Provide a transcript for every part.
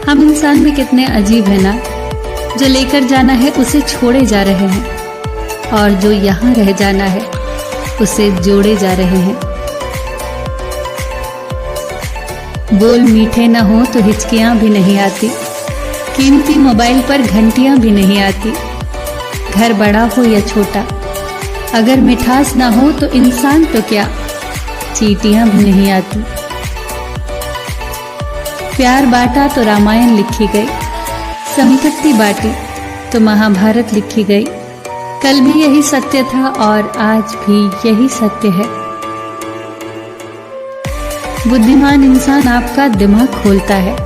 हम इंसान भी कितने अजीब है ना, जो लेकर जाना है उसे छोड़े जा रहे हैं, और जो यहाँ रह जाना है उसे जोड़े जा रहे हैं। बोल मीठे न हो तो हिचकियां भी नहीं आती, कीमती मोबाइल पर घंटियां भी नहीं आती। घर बड़ा हो या छोटा, अगर मिठास ना हो तो इंसान तो क्या, चींटियां भी नहीं आती। प्यार बांटा तो रामायण लिखी गई, संपत्ति बांटी तो महाभारत लिखी गई। कल भी यही सत्य था और आज भी यही सत्य है। बुद्धिमान इंसान आपका दिमाग खोलता है,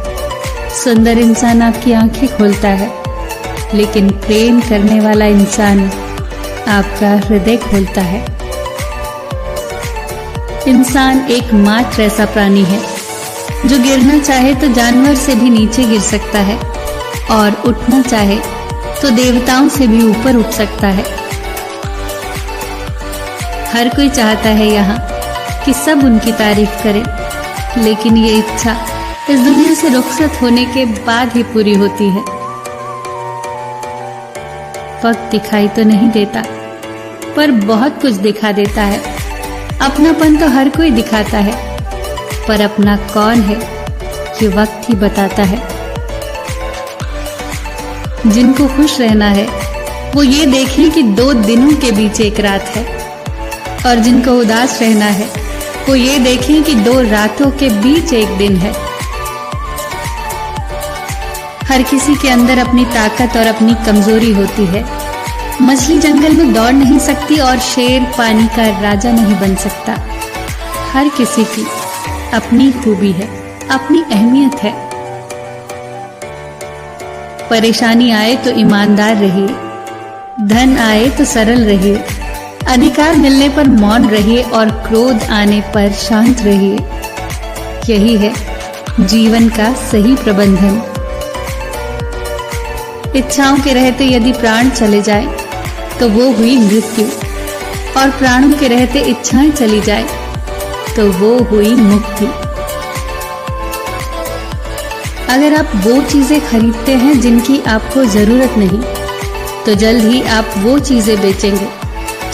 सुंदर इंसान आपकी आंखें खोलता है, लेकिन प्रेम करने वाला इंसान आपका हृदय खोलता है। इंसान एकमात्र ऐसा प्राणी है जो गिरना चाहे तो जानवर से भी नीचे गिर सकता है, और उठना चाहे तो देवताओं से भी ऊपर उठ सकता है। हर कोई चाहता है यहाँ कि सब उनकी तारीफ करें, लेकिन ये इच्छा इस दुनिया से रुखसत होने के बाद ही पूरी होती है। वक्त दिखाई तो नहीं देता, पर बहुत कुछ दिखा देता है। अपनापन तो हर कोई दिखाता है, पर अपना कौन है ये वक्त ही बताता है। जिनको खुश रहना है वो ये देखें कि 2 दिनों के बीच एक रात है, और जिनको उदास रहना है वो ये देखें कि 2 रातों के बीच एक दिन है। हर किसी के अंदर अपनी ताकत और अपनी कमजोरी होती है। मछली जंगल में दौड़ नहीं सकती और शेर पानी का राजा नहीं बन सकता। हर किसी की अपनी खूबी है, अपनी अहमियत है। परेशानी आए तो ईमानदार रहिए, धन आए तो सरल रहिए, अधिकार मिलने पर मौन रहिए और क्रोध आने पर शांत रहिए। यही है जीवन का सही प्रबंधन। इच्छाओं के रहते यदि प्राण चले जाए तो वो हुई मृत्यु, और प्राणों के रहते इच्छाएं चली जाए तो वो हुई मुक्ति। अगर आप वो चीजें खरीदते हैं जिनकी आपको जरूरत नहीं, तो जल्द ही आप वो चीजें बेचेंगे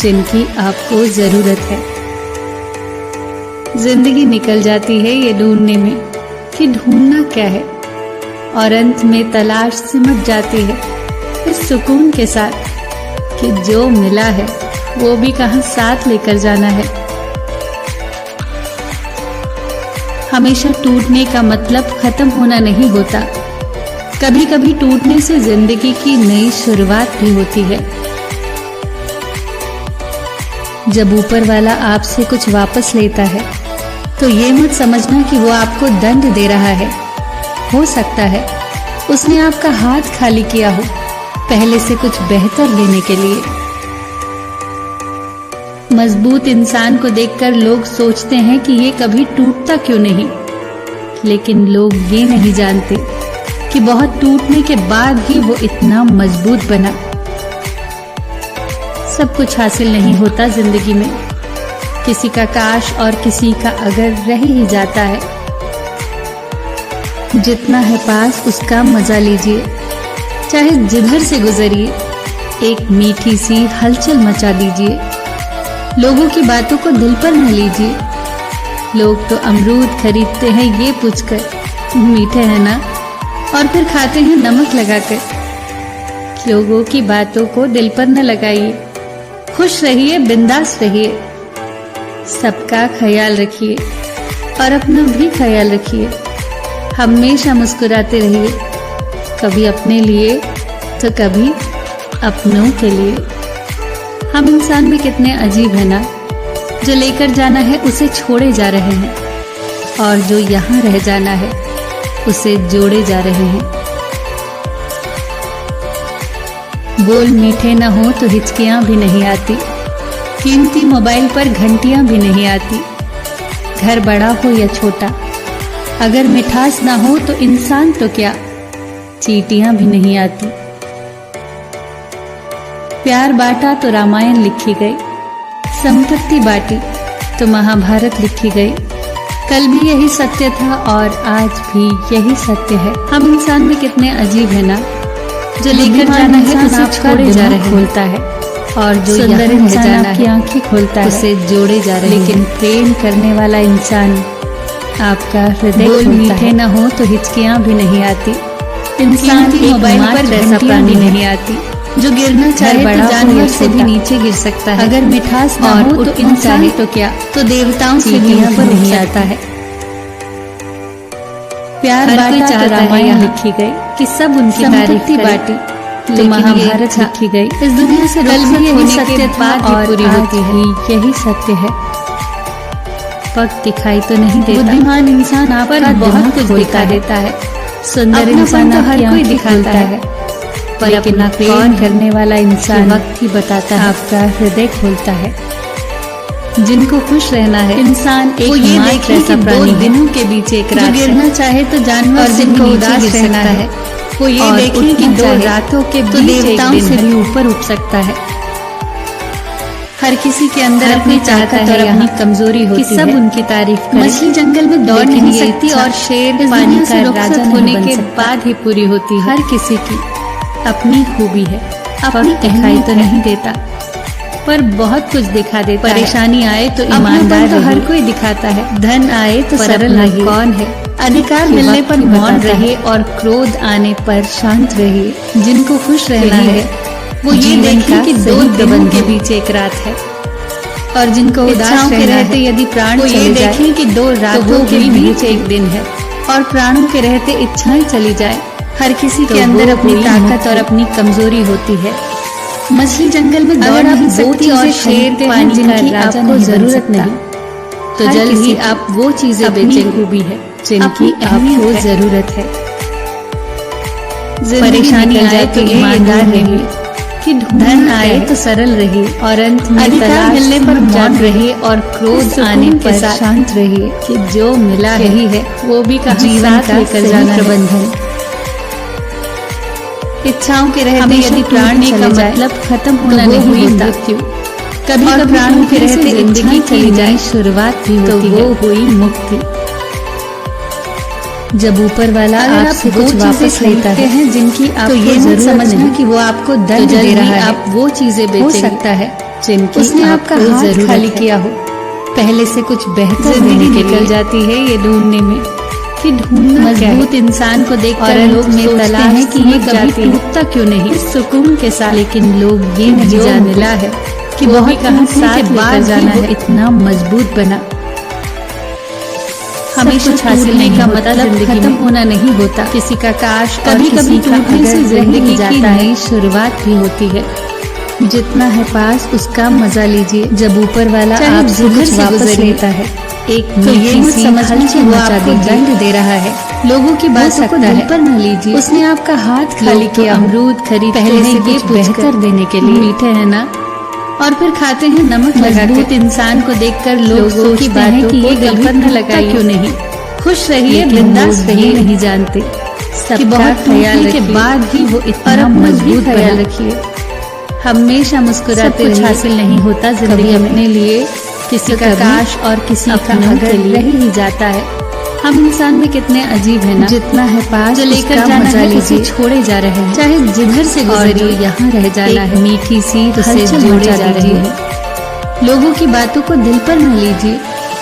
जिनकी आपको जरूरत है। जिंदगी निकल जाती है ये ढूंढने में कि ढूंढना क्या है, और अंत में तलाश सिमट जाती है इस सुकून के साथ कि जो मिला है वो भी कहां साथ लेकर जाना है। हमेशा टूटने का मतलब खत्म होना नहीं होता, कभी कभी टूटने से जिंदगी की नई शुरुआत भी होती है। जब ऊपर वाला आपसे कुछ वापस लेता है तो ये मत समझना कि वो आपको दंड दे रहा है। हो सकता है उसने आपका हाथ खाली किया हो पहले से कुछ बेहतर लेने के लिए। मजबूत इंसान को देखकर लोग सोचते हैं कि ये कभी टूटता क्यों नहीं, लेकिन लोग ये नहीं जानते कि बहुत टूटने के बाद ही वो इतना मजबूत बना। सब कुछ हासिल नहीं होता जिंदगी में, किसी का काश और किसी का अगर रह ही जाता है। जितना है पास उसका मजा लीजिए, चाहे जिधर से गुजरिए, एक मीठी सी हलचल मचा दीजिए। लोगों की बातों को दिल पर न लीजिए। लोग तो अमरूद खरीदते हैं ये पूछकर मीठे हैं ना, और फिर खाते हैं नमक लगाकर। लोगों की बातों को दिल पर न लगाइए, खुश रहिए, बिंदास रहिए, सबका ख्याल रखिए और अपना भी ख्याल रखिए। हमेशा मुस्कुराते रहिए, कभी अपने लिए तो कभी अपनों के लिए। हम इंसान भी कितने अजीब है ना, जो लेकर जाना है उसे छोड़े जा रहे हैं, और जो यहाँ रह जाना है उसे जोड़े जा रहे हैं। बोल मीठे न हो तो हिचकियां भी नहीं आती, कीमती मोबाइल पर घंटियां भी नहीं आती। घर बड़ा हो या छोटा, अगर मिठास ना हो तो इंसान तो क्या, चींटियां भी नहीं आती। प्यार बांटा तो रामायण लिखी गई, संपत्ति बांटी तो महाभारत लिखी गई। कल भी यही सत्य था और आज भी यही सत्य है। हम इंसान भी कितने अजीब है ना, जो लेकर जाना है उसे छोड़े जा रहे खोलता है, और जो सुंदर इंसान आपकी आंखें खोलता है उसे जोड़े जा रहे। लेकिन प्रेम करने वाला इंसान आपका हृदय खोलता है। मीठे न हो तो हिचकियां भी नहीं आती। इंसान की मोबाइल पर वैसा प्राणी नहीं आती, जो गिरना चाहे तो जानवर से भी नीचे गिर सकता है। अगर मिठास न हो तो इंसान तो क्या, तो देवताओं से भी ऊपर नहीं आता है। प्यार बांटा तो रामायण लिखी गई कि सब उनकी तारीफ बांटी, तो महाभारत लिखी गई। इस दुनिया से कल भी यही सत्य था और पूरी होती है, यही सत्य है। वक्त दिखाई तो नहीं देता, बुद्धिमान इंसान आप पर बहुत कुछ दिखा देता है। सुंदर इंसान तो हर कोई दिखाता है, पर अपना प्रेम करने वाला इंसान वक्त ही बताता है। आपका हृदय खोलता है। जिनको खुश रहना है इंसान एक वो ये देखे कि 2 दिनों के बीच एक रात, जो गिरना चाहे तो जानवर, और जिनको उदास रहना है वो ये देखे कि 2 रातों के बीच देवताओं से भी ऊपर उठ सकता है। हर किसी के अंदर अपनी ताकत और अपनी कमजोरी होती है, सब उनकी तारीफ करें। मछली जंगल में दौड़ नहीं सकती और शेर पानी का राजा होने के बाद ही पूरी होती है। हर किसी की अपनी खूबी है, अपनी दिखाई तो नहीं देता, पर बहुत कुछ दिखा देता। परेशानी आए तो ईमानदार तो हर कोई दिखाता है, धन आए तो सरल रहे। कौन है अधिकार मिलने पर मौन रहे और क्रोध आने पर शांत रहे। जिनको खुश रहना है वो ये देखें कि 2 दिनों के बीच एक रात है, और जिनको उदास रहते यदि प्राण वो ये देखें कि 2 रातों के बीच एक दिन है, और प्राणों के रहते इच्छाएं चली जाए। हर किसी के अंदर अपनी ताकत और अपनी कमजोरी होती है। मछली जंगल में दौड़ नहीं सकती और शेर पानी का राजा आपको जरूरत नहीं, तो जल्द ही आप वो चीजें बेचेंगे खूबी है जिनकी आपको जरूरत है। परेशानी आए तो ईमानदार रहिए, कि धन आए तो सरल रहिए, और अंत में अधिकार मिलने पर मौन रहिए और क्रोध आने पर शांत रहिए। कि जो मिला ही है वो भी जीवन का लेकर जाना प्रबंधन। इच्छाओं के रहते यदि प्राण का मतलब खत्म होना नहीं होता, कभी कभी प्राणों के रहते जिंदगी चली जाए शुरुआत भी होती है, वो हुई मुक्ति। जब ऊपर वाला आपसे कुछ वापस लेता है जिनकी आप तो ये मत समझना कि वो आपको दंड दे रहा है। आप वो चीजें बेचेंगे, हो सकता है जिनकी उसने आपका हाथ खाली किया हो। पहले से कुछ बेहतर जिंदगी निकल जाती है ये ढूंढने में, कि ढूंढना मजबूत इंसान को देखकर लोग सोचते हैं कि ये कभी टूटता क्यों नहीं सुकून के साथ। लेकिन लोग ये नहीं जानते है कि वो भी कहाँ साथ लेकर जाना है इतना मजबूत बना। हमेशा कुछ हासिल का मतलब खत्म होना नहीं होता। किसी का काश कभी कभी टूटने से जिंदगी जाता है, शुरुआत भी होती है। जितना है पास उसका मजा लीजिए। जब ऊपर वाला आपसे कुछ वापस लेता है, एक तो ये मत समझना कि वो आपको दंड दे रहा है। लोगों की बातों को दिल पर न लीजिए। उसने आपका हाथ खाली किया, अमरूद खरीद पहले से ये बेहतर देने के लिए मीठे है ना, और फिर खाते हैं नमक लगाकर। इंसान को देखकर लोग सोचते हैं कि ये दिल पर न लगाए क्यों नहीं। खुश रहिए, बिंदास रहिए, नहीं जानते सबका बहुत ख्याल के बाद ही वो इतना मजबूत ख्याल रखिए। हमेशा मुस्कुराते कुछ हासिल नहीं होता जिंदगी अपने लिए, किसी का काश और किसी का अगर रह ही जाता है। हम इंसान भी कितने अजीब है ना, जितना है पास जो लेकर जाना है उसे छोड़े जा रहे हैं। चाहे जिधर से गुजरिए यहाँ रह जाना है, मीठी सी उसे जोड़े जा रही है। लोगों की बातों को दिल पर न लीजिए।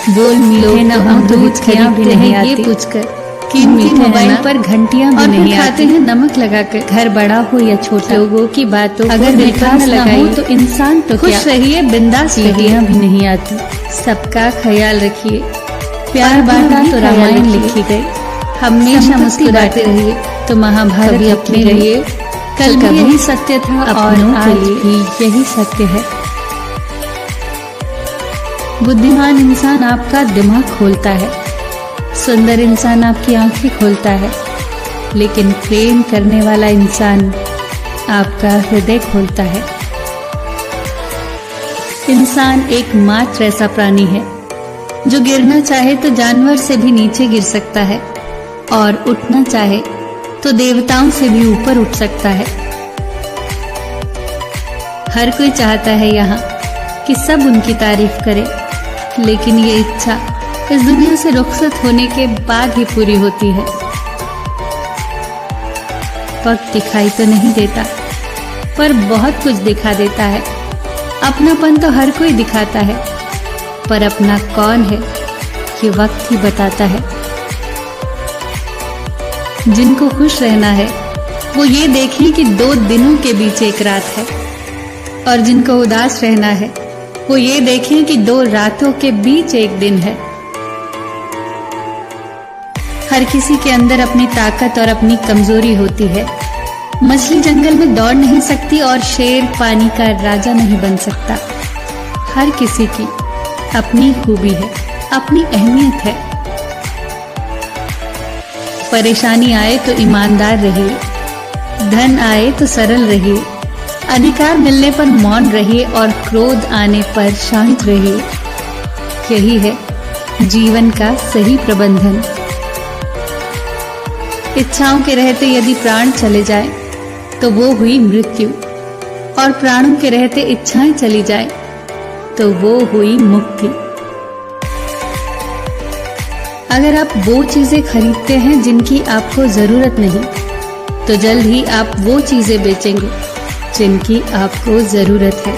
बोल मीठे न हो तो हिचकियां भी नहीं आती, ये पूछकर कि मोबाइल पर घंटियां भी नहीं खाते हैं नमक लगाकर। घर बड़ा हो या छोटा, लोगों की बातों अगर मिठास न हो तो इंसान तो खुश रहिए, बिंदास रहिए, भी नहीं आती सबका ख्याल रखिए। प्यार बांटा तो रामायण लिखी गई। हमेशा मुस्कुराते रहिए तो महाभारत अपने रहिए। कल भी यही सत्य था और आज भी यही सत्य है। बुद्धिमान इंसान आपका दिमाग खोलता है, सुंदर इंसान आपकी आंखें खोलता है, लेकिन प्रेम करने वाला इंसान आपका हृदय खोलता है। इंसान एकमात्र ऐसा प्राणी है जो गिरना चाहे तो जानवर से भी नीचे गिर सकता है, और उठना चाहे तो देवताओं से भी ऊपर उठ सकता है। हर कोई चाहता है यहाँ कि सब उनकी तारीफ करे, लेकिन ये इच्छा इस दुनिया से रुखसत होने के बाद ही पूरी होती है। वक्त दिखाई तो नहीं देता, पर बहुत कुछ दिखा देता है। अपनापन तो हर कोई दिखाता है, पर अपना कौन है ये वक्त ही बताता है। जिनको खुश रहना है वो ये देखें कि 2 दिनों के बीच एक रात है, और जिनको उदास रहना है वो ये देखें कि 2 रातों के बीच एक दिन है। हर किसी के अंदर अपनी ताकत और अपनी कमजोरी होती है। मछली जंगल में दौड़ नहीं सकती और शेर पानी का राजा नहीं बन सकता। हर किसी की अपनी खूबी है, अपनी अहमियत है। परेशानी आए तो ईमानदार रहिए, धन आए तो सरल रहिए, अधिकार मिलने पर मौन रहिए और क्रोध आने पर शांत रहिए। यही है जीवन का सही प्रबंधन। इच्छाओं के रहते यदि प्राण चले जाए तो वो हुई मृत्यु, और प्राणों के रहते इच्छाएं चली जाए तो वो हुई मुक्ति। अगर आप वो चीजें खरीदते हैं जिनकी आपको जरूरत नहीं, तो जल्द ही आप वो चीजें बेचेंगे जिनकी आपको जरूरत है।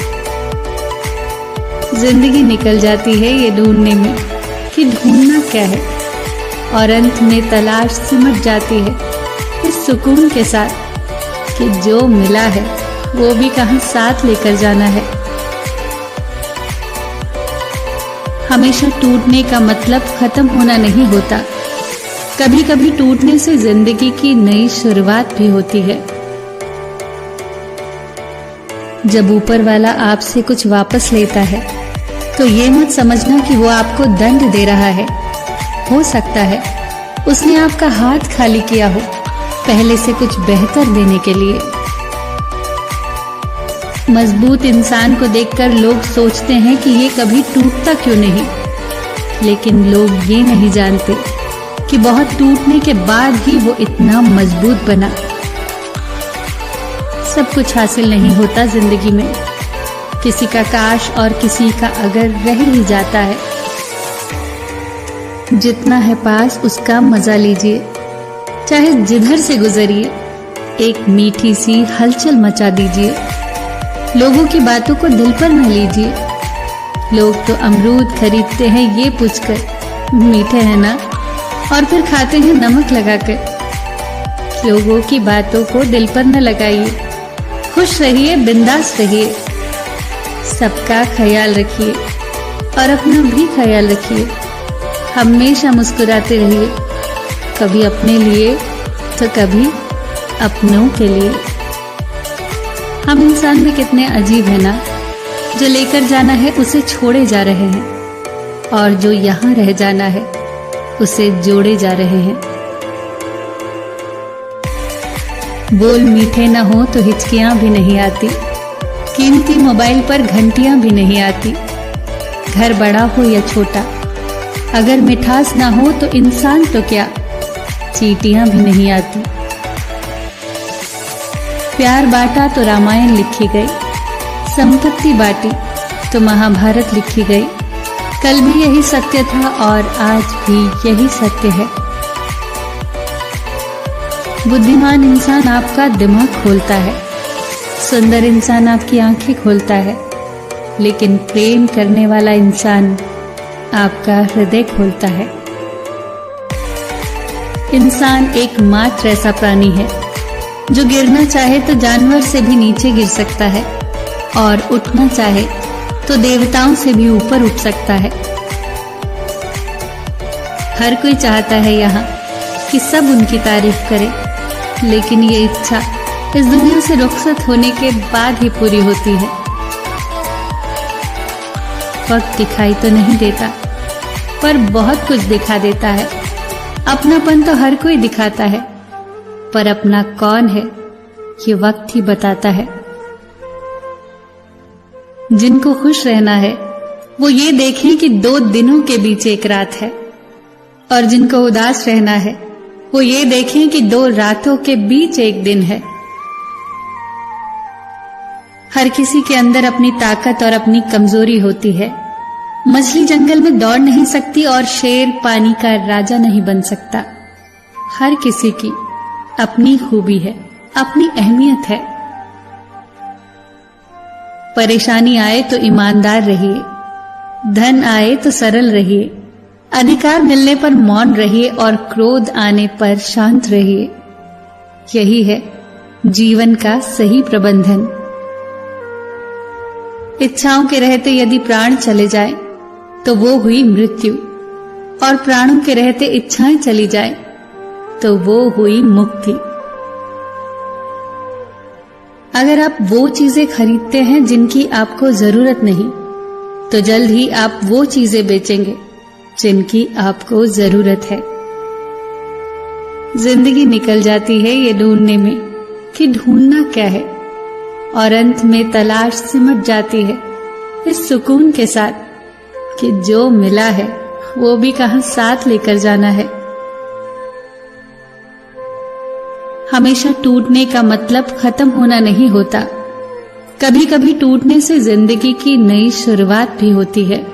जिंदगी निकल जाती है ये ढूंढने में कि ढूंढना क्या है, और अंत में तलाश सिमट जाती है इस सुकून के साथ कि जो मिला है वो भी कहां साथ लेकर जाना है। हमेशा टूटने का मतलब खत्म होना नहीं होता। कभी कभी टूटने से जिंदगी की नई शुरुआत भी होती है। जब ऊपर वाला आपसे कुछ वापस लेता है तो ये मत समझना कि वो आपको दंड दे रहा है। हो सकता है उसने आपका हाथ खाली किया हो पहले से कुछ बेहतर देने के लिए। मजबूत इंसान को देखकर लोग सोचते हैं कि ये कभी टूटता क्यों नहीं, लेकिन लोग ये नहीं जानते कि बहुत टूटने के बाद ही वो इतना मजबूत बना। सब कुछ हासिल नहीं होता जिंदगी में, किसी का काश और किसी का अगर रह ही जाता है। जितना है पास उसका मजा लीजिए, चाहे जिधर से गुजरिए, एक मीठी सी हलचल मचा दीजिए। लोगों की बातों को दिल पर न लीजिए। लोग तो अमरूद खरीदते हैं ये पूछकर मीठे हैं ना, और फिर खाते हैं नमक लगाकर। लोगों की बातों को दिल पर न लगाइए। खुश रहिए, बिंदास रहिए, सबका ख्याल रखिए और अपना भी ख्याल रखिए। हमेशा मुस्कुराते रहिए, कभी अपने लिए तो कभी अपनों के लिए। हम इंसान भी कितने अजीब है ना, जो लेकर जाना है उसे छोड़े जा रहे हैं, और जो यहाँ रह जाना है उसे जोड़े जा रहे हैं। बोल मीठे न हो तो हिचकियां भी नहीं आती, कीमती मोबाइल पर घंटियां भी नहीं आती। घर बड़ा हो या छोटा, अगर मिठास ना हो तो इंसान तो क्या, चींटियां भी नहीं आती। प्यार बांटा तो रामायण लिखी गई, संपत्ति बांटी तो महाभारत लिखी गई। कल भी यही सत्य था और आज भी यही सत्य है। बुद्धिमान इंसान आपका दिमाग खोलता है, सुंदर इंसान आपकी आंखें खोलता है, लेकिन प्रेम करने वाला इंसान आपका हृदय खोलता है। इंसान एकमात्र ऐसा प्राणी है जो गिरना चाहे तो जानवर से भी नीचे गिर सकता है, और उठना चाहे तो देवताओं से भी ऊपर उठ सकता है। हर कोई चाहता है यहाँ कि सब उनकी तारीफ करे, लेकिन ये इच्छा इस दुनिया से रुखसत होने के बाद ही पूरी होती है। वक्त दिखाई तो नहीं देता, पर बहुत कुछ दिखा देता है। अपनापन तो हर कोई दिखाता है, पर अपना कौन है ये वक्त ही बताता है। जिनको खुश रहना है वो ये देखें कि 2 दिनों के बीच एक रात है, और जिनको उदास रहना है वो ये देखें कि 2 रातों के बीच एक दिन है। हर किसी के अंदर अपनी ताकत और अपनी कमजोरी होती है। मछली जंगल में दौड़ नहीं सकती और शेर पानी का राजा नहीं बन सकता। हर किसी की अपनी खूबी है, अपनी अहमियत है। परेशानी आए तो ईमानदार रहिए, धन आए तो सरल रहिए, अधिकार मिलने पर मौन रहिए और क्रोध आने पर शांत रहिए। यही है जीवन का सही प्रबंधन। इच्छाओं के रहते यदि प्राण चले जाए तो वो हुई मृत्यु, और प्राणों के रहते इच्छाएं चली जाए तो वो हुई मुक्ति। अगर आप वो चीजें खरीदते हैं जिनकी आपको जरूरत नहीं, तो जल्द ही आप वो चीजें बेचेंगे जिनकी आपको जरूरत है। जिंदगी निकल जाती है ये ढूंढने में कि ढूंढना क्या है, और अंत में तलाश सिमट जाती है इस सुकून के साथ कि जो मिला है वो भी कहां साथ लेकर जाना है। हमेशा टूटने का मतलब खत्म होना नहीं होता। कभी कभी टूटने से जिंदगी की नई शुरुआत भी होती है।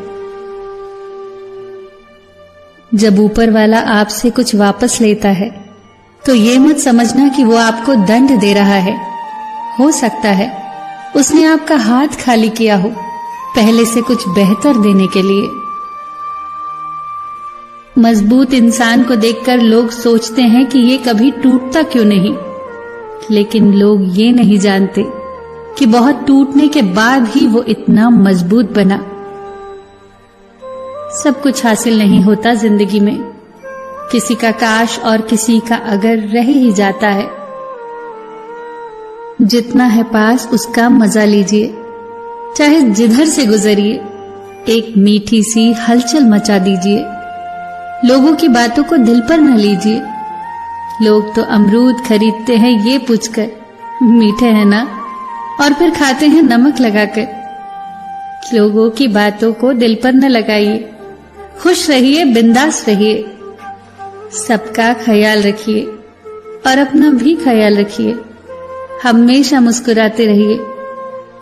जब ऊपर वाला आपसे कुछ वापस लेता है तो ये मत समझना कि वो आपको दंड दे रहा है। हो सकता है उसने आपका हाथ खाली किया हो पहले से कुछ बेहतर देने के लिए। मजबूत इंसान को देखकर लोग सोचते हैं कि ये कभी टूटता क्यों नहीं, लेकिन लोग ये नहीं जानते कि बहुत टूटने के बाद ही वो इतना मजबूत बना। सब कुछ हासिल नहीं होता जिंदगी में, किसी का काश और किसी का अगर रह ही जाता है। जितना है पास उसका मजा लीजिए, चाहे जिधर से गुजरिए, एक मीठी सी हलचल मचा दीजिए। लोगों की बातों को दिल पर न लीजिए। लोग तो अमरूद खरीदते हैं ये पूछकर मीठे हैं ना, और फिर खाते हैं नमक लगाकर। लोगों की बातों को दिल पर न लगाइए। खुश रहिए, बिंदास रहिए, सबका ख्याल रखिए और अपना भी ख्याल रखिए। हमेशा मुस्कुराते रहिए,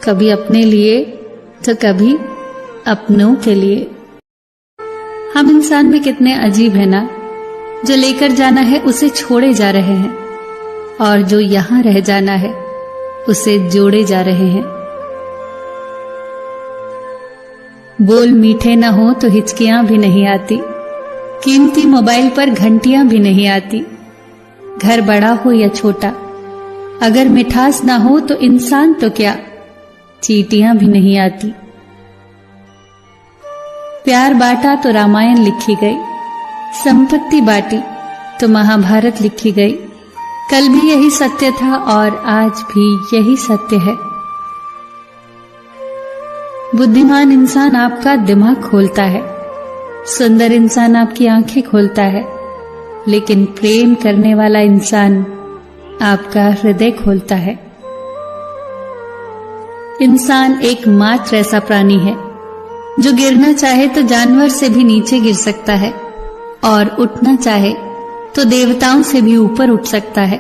कभी अपने लिए तो कभी अपनों के लिए। हम इंसान में कितने अजीब है ना, जो लेकर जाना है उसे छोड़े जा रहे हैं, और जो यहां रह जाना है उसे जोड़े जा रहे हैं। बोल मीठे न हो तो हिचकियां भी नहीं आती, कीमती मोबाइल पर घंटियां भी नहीं आती। घर बड़ा हो या छोटा, अगर मिठास ना हो तो इंसान तो क्या, चींटियां भी नहीं आती। प्यार बांटा तो रामायण लिखी गई, संपत्ति बांटी तो महाभारत लिखी गई। कल भी यही सत्य था और आज भी यही सत्य है। बुद्धिमान इंसान आपका दिमाग खोलता है, सुंदर इंसान आपकी आंखें खोलता है, लेकिन प्रेम करने वाला इंसान आपका हृदय खोलता है। इंसान एकमात्र ऐसा प्राणी है जो गिरना चाहे तो जानवर से भी नीचे गिर सकता है, और उठना चाहे तो देवताओं से भी ऊपर उठ सकता है।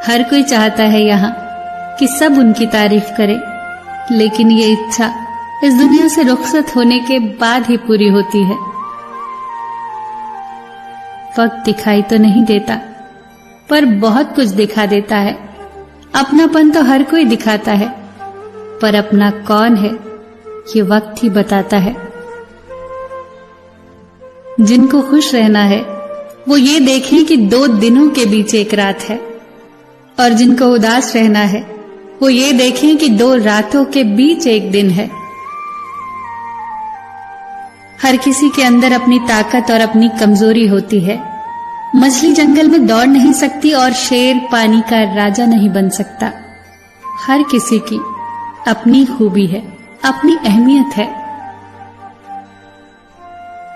हर कोई चाहता है यहाँ कि सब उनकी तारीफ करे, लेकिन ये इच्छा इस दुनिया से रुखसत होने के बाद ही पूरी होती है। वक्त दिखाई तो नहीं देता, पर बहुत कुछ दिखा देता है। अपनापन तो हर कोई दिखाता है, पर अपना कौन है ये वक्त ही बताता है। जिनको खुश रहना है वो ये देखें कि 2 दिनों के बीच एक रात है, और जिनको उदास रहना है वो ये देखें कि 2 रातों के बीच एक दिन है। हर किसी के अंदर अपनी ताकत और अपनी कमजोरी होती है। मछली जंगल में दौड़ नहीं सकती और शेर पानी का राजा नहीं बन सकता। हर किसी की अपनी खूबी है, अपनी अहमियत है।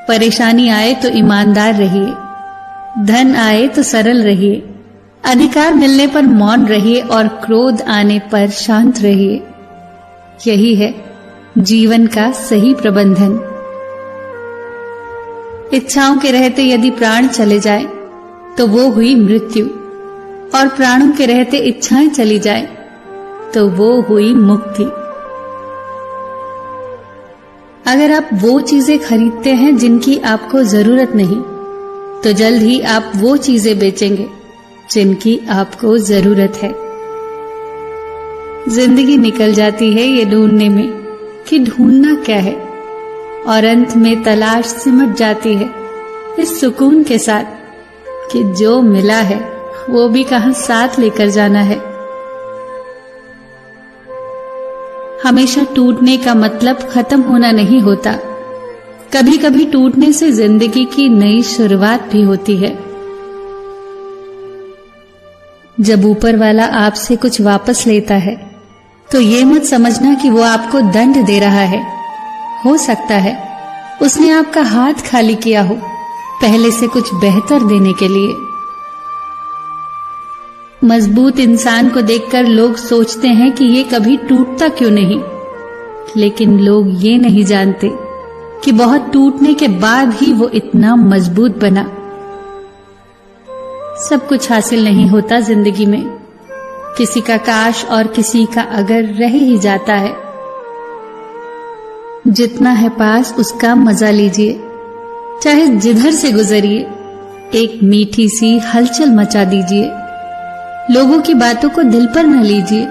परेशानी आए तो ईमानदार रहिए, धन आए तो सरल रहिए, अधिकार मिलने पर मौन रहिए और क्रोध आने पर शांत रहिए। यही है जीवन का सही प्रबंधन। इच्छाओं के रहते यदि प्राण चले जाए तो वो हुई मृत्यु, और प्राणों के रहते इच्छाएं चली जाए तो वो हुई मुक्ति। अगर आप वो चीजें खरीदते हैं जिनकी आपको जरूरत नहीं, तो जल्द ही आप वो चीजें बेचेंगे जिनकी आपको जरूरत है। जिंदगी निकल जाती है ये ढूंढने में कि ढूंढना क्या है, और अंत में तलाश सिमट जाती है इस सुकून के साथ कि जो मिला है वो भी कहां साथ लेकर जाना है। हमेशा टूटने का मतलब खत्म होना नहीं होता, कभी कभी टूटने से जिंदगी की नई शुरुआत भी होती है। जब ऊपर वाला आपसे कुछ वापस लेता है तो ये मत समझना कि वो आपको दंड दे रहा है। हो सकता है उसने आपका हाथ खाली किया हो पहले से कुछ बेहतर देने के लिए। मजबूत इंसान को देखकर लोग सोचते हैं कि ये कभी टूटता क्यों नहीं, लेकिन लोग ये नहीं जानते कि बहुत टूटने के बाद ही वो इतना मजबूत बना। सब कुछ हासिल नहीं होता जिंदगी में, किसी का काश और किसी का अगर रह ही जाता है। जितना है पास उसका मजा लीजिए, चाहे जिधर से गुजरिए एक मीठी सी हलचल मचा दीजिए। लोगों की बातों को दिल पर न लीजिए।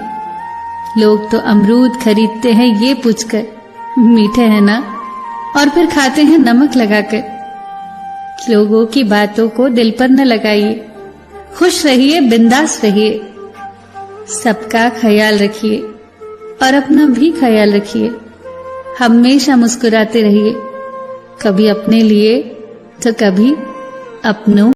लोग तो अमरूद खरीदते हैं ये पूछकर मीठे हैं ना, और फिर खाते हैं नमक लगाकर। लोगों की बातों को दिल पर न लगाइए, खुश रहिए, बिंदास रहिए, सबका ख्याल रखिए और अपना भी ख्याल रखिए। हमेशा मुस्कुराते रहिए, कभी अपने लिए तो कभी अपनों